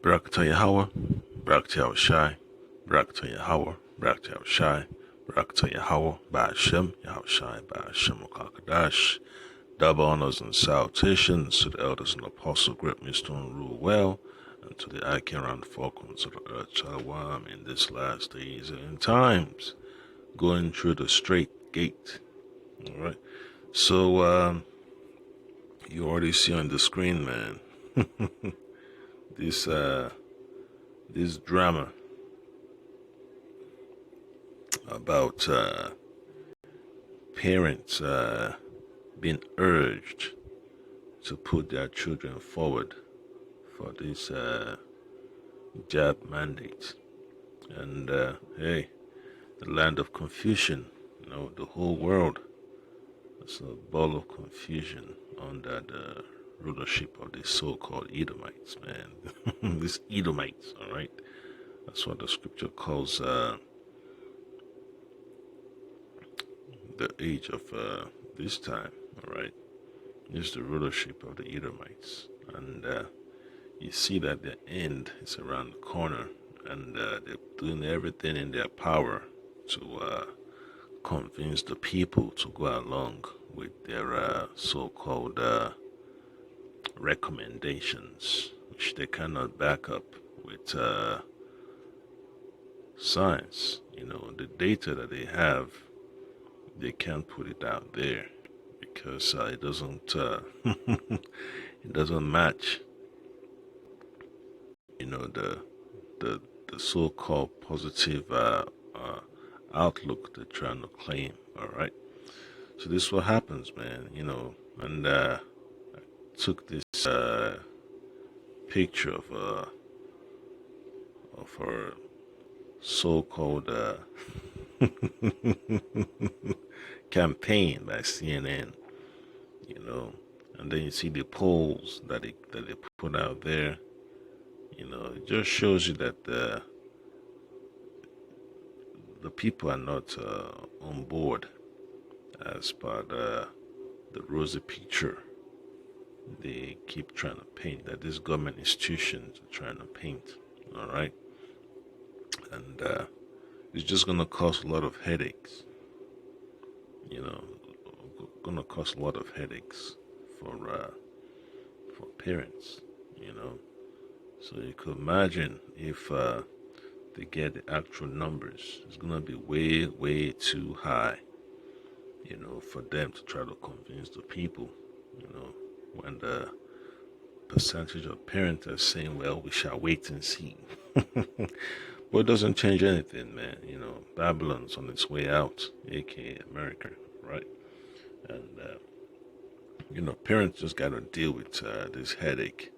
Barakata Yahweh, Barakata Yahushai, Barakata Yahweh, Barakata Yahushai, Barakata Yahweh, Ba'ashem, Yahushai, Ba'ashem Okakadash. Double honors and salutations to the elders and apostles, great Mr. Rule well, and to the icon around falcons of the earth, Shalom, in this last days and times, going through the straight gate. All right. So, you already see on the screen, man, this drama about parents being urged to put their children forward for this jab mandate. And hey, the land of confusion, the whole world is a ball of confusion under the rulership of the so-called Edomites, man. These Edomites, all right? That's what the scripture calls the age of this time, all right? It's the rulership of the Edomites. And you see that the end is around the corner, and they're doing everything in their power to convince the people to go along with their so-called recommendations, which they cannot back up with science. The data that they have, they can't put it out there because it doesn't it doesn't match the so-called positive outlook they're trying to claim. All right, so this is what happens, man. And I took this picture of her so-called campaign by CNN, and then you see the polls that they put out there. It just shows you that the people are not on board as per the rosy picture they keep trying to paint, that these government institutions are trying to paint. All right, and it's just gonna cause a lot of headaches. Gonna cause a lot of headaches for parents. So you could imagine if they get the actual numbers, it's gonna be way, way too high, for them to try to convince the people, when the percentage of parents are saying, well, we shall wait and see. But it doesn't change anything, man. Babylon's on its way out, aka America, right? And parents just got to deal with this headache.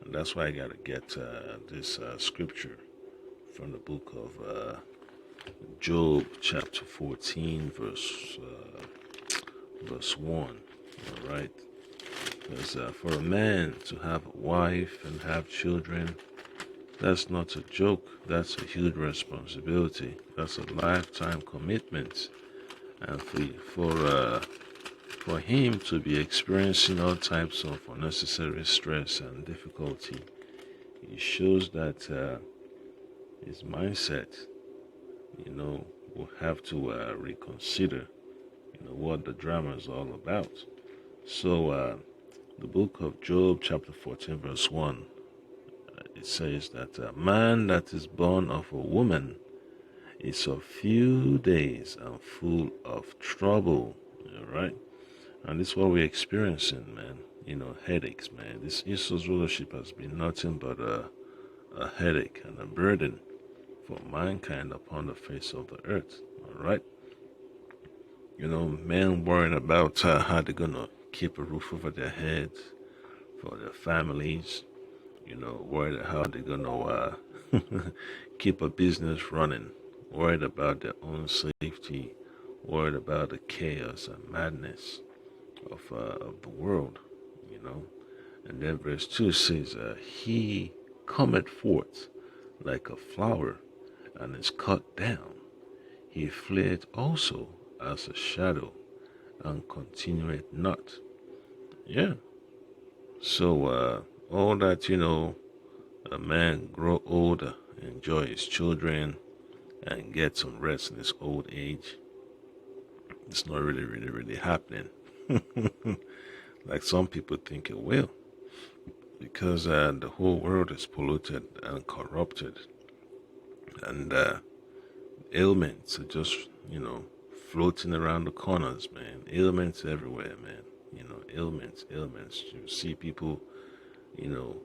And that's why I got to get this scripture from the book of Job, chapter 14, verse 1. All right? Because for a man to have a wife and have children, that's not a joke. That's a huge responsibility. That's a lifetime commitment. And for him to be experiencing all types of unnecessary stress and difficulty, it shows that his mindset, will have to reconsider, what the drama is all about. So, the book of Job, chapter 14, verse 1, it says that a man that is born of a woman is of few days and full of trouble. All right? And this is what we're experiencing, man. Headaches, man. This Esau's rulership has been nothing but a headache and a burden for mankind upon the face of the earth. All right? Men worrying about how they're going to keep a roof over their heads for their families. Worried how they're going to keep a business running. Worried about their own safety. Worried about the chaos and madness of the world, And then verse 2 says, he cometh forth like a flower and is cut down. He fleeth also as a shadow and continueth not. Yeah. So all that, a man grow older, enjoy his children, and get some rest in his old age. It's not really happening. Like some people think it will, because the whole world is polluted and corrupted, and ailments are just, floating around the corners, man. Ailments everywhere, man. Ailments. You see people, you know,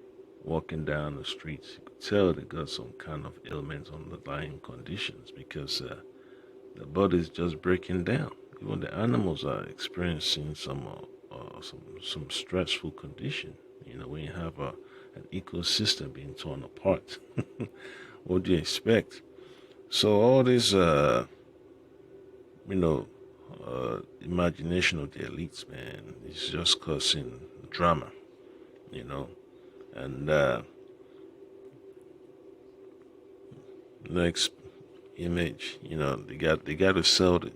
walking down the streets. You could tell they got some kind of ailment, underlying conditions, because the body's just breaking down. Even the animals are experiencing some stressful condition. When you have an ecosystem being torn apart, what do you expect? So all this, imagination of the elites, man, is just causing drama, you know, and next image, they got to sell the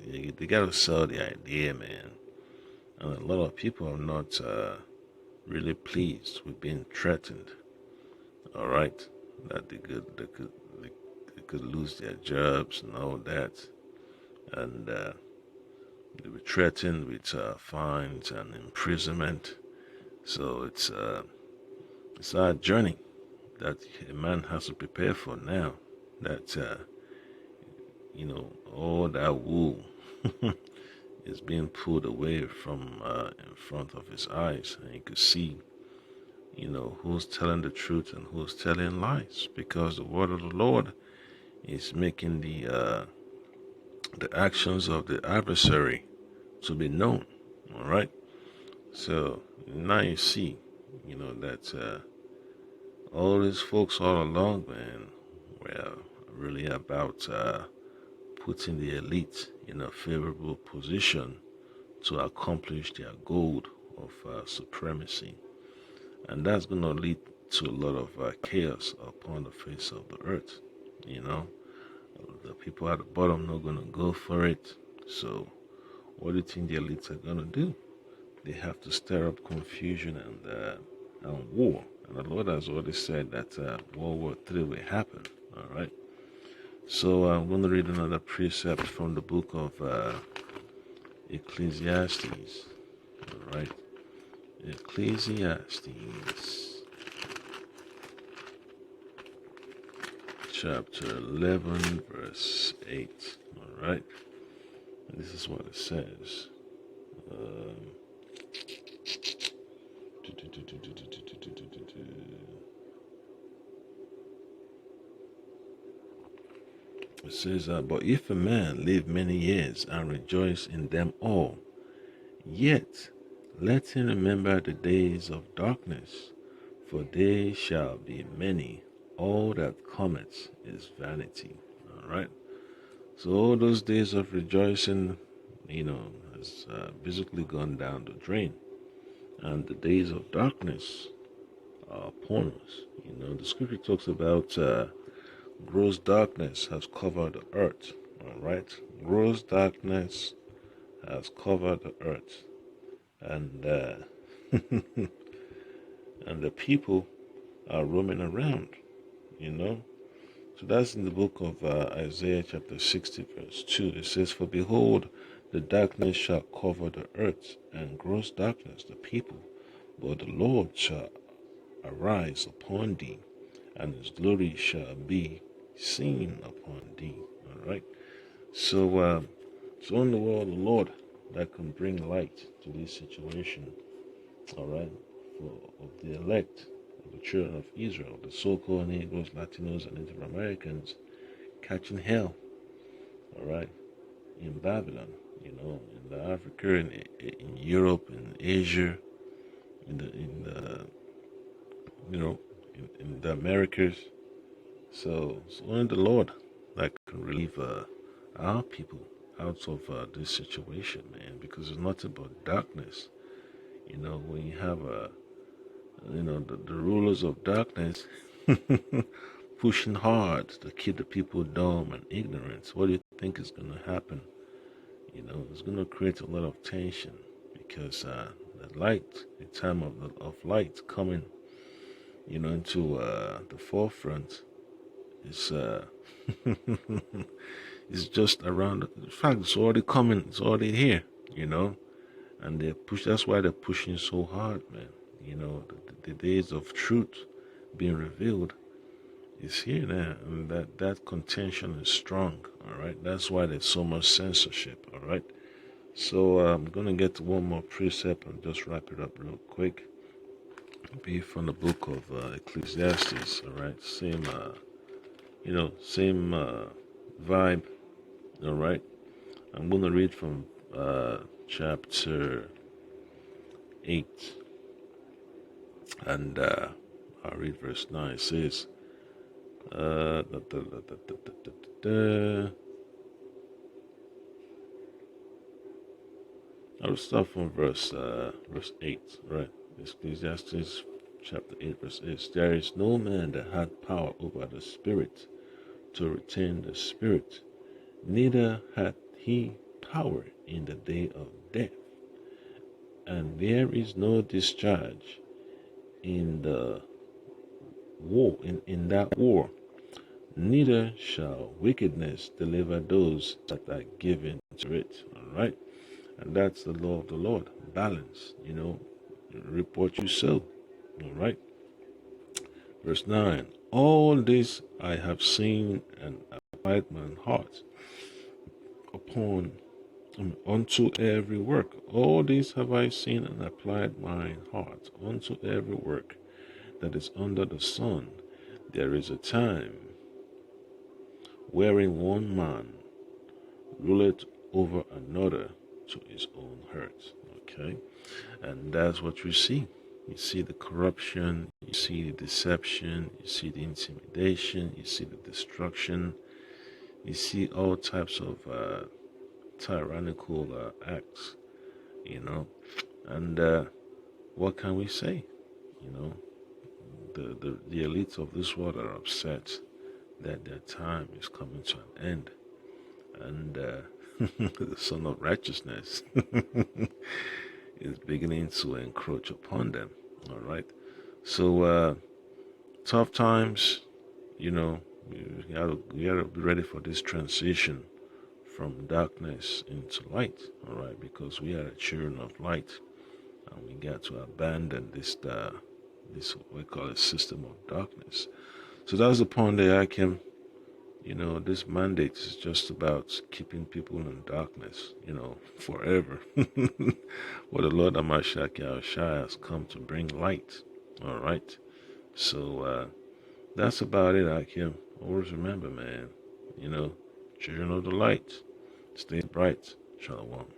idea, man, and a lot of people are not really pleased with being threatened. All right, that they could lose their jobs and all that, and they were threatened with fines and imprisonment. So it's a journey that a man has to prepare for now. That all that wool is being pulled away from in front of his eyes, and you could see, who's telling the truth and who's telling lies, because the word of the Lord is making the actions of the adversary to be known. All right. So now you see, that all these folks all along, man, were really about putting the elite in a favorable position to accomplish their goal of supremacy. And that's going to lead to a lot of chaos upon the face of the earth. You know, the people at the bottom not going to go for it. So what do you think the elites are going to do? They have to stir up confusion and war. And the Lord has already said that World War III will happen. All right. So I'm going to read another precept from the book of Ecclesiastes. All right. Ecclesiastes chapter 11 verse 8. All right. And this is what it says. It says, but if a man live many years and rejoice in them all, yet let him remember the days of darkness, for they shall be many. All that cometh is vanity. All right. So all those days of rejoicing, has basically gone down the drain, and the days of darkness are upon us. The scripture talks about gross darkness has covered the earth. All right, gross darkness has covered the earth, and and the people are roaming around. So that's in the book of Isaiah chapter 60 verse 2. It says, "For behold, the darkness shall cover the earth, and gross darkness the people, but the Lord shall arise upon thee, and his glory shall be seen upon thee." All right. So it's only the word of the Lord that can bring light to this situation. All right, of the elect, of the children of Israel, the so-called Negroes, Latinos, and Native Americans catching hell. All right, in Babylon, in Africa, in Europe, in Asia, in the Americas. So it's only the Lord that can relieve our people out of this situation, man, because it's not about darkness. When you have the rulers of darkness pushing hard to keep the people dumb and ignorant, what do you think is going to happen? It's going to create a lot of tension, because the light, the time of light coming, into the forefront. It's it's just around. In fact, it's already coming. It's already here. And they push. That's why they're pushing so hard, man. The days of truth being revealed is here now, and that contention is strong. All right, that's why there's so much censorship. All right, so I'm gonna get to one more precept and just wrap it up real quick. Be from the book of Ecclesiastes. All right, same vibe. All right, I'm gonna read from chapter 8, and I'll read verse 9. It says, I'll start from verse 8, right? Ecclesiastes chapter 8, verse 8. There is no man that had power over the spirit to retain the spirit, neither had he power in the day of death. And there is no discharge in the war, in that war, neither shall wickedness deliver those that are given to it. All right, and that's the law of the Lord. Balance. Reap what you sow. All right. Verse 9. All this I have seen and applied mine heart unto every work. All this have I seen and applied mine heart unto every work that is under the sun. There is a time wherein one man ruleth over another to his own hurt. Okay, and that's what we see. You see the corruption, you see the deception, you see the intimidation, you see the destruction, you see all types of tyrannical acts, and what can we say? The elites of this world are upset that their time is coming to an end, and the Son of Righteousness is beginning to encroach upon them. All right, so tough times, you gotta be ready for this transition from darkness into light. All right, because we are the children of light, and we got to abandon this what we call a system of darkness. So that's the point there, Akim. This mandate is just about keeping people in darkness, forever. What the Lord Amashak Yahushua has come to bring light. All right. So that's about it, Akim. Always remember, man, children of the light, stay bright. Shalom.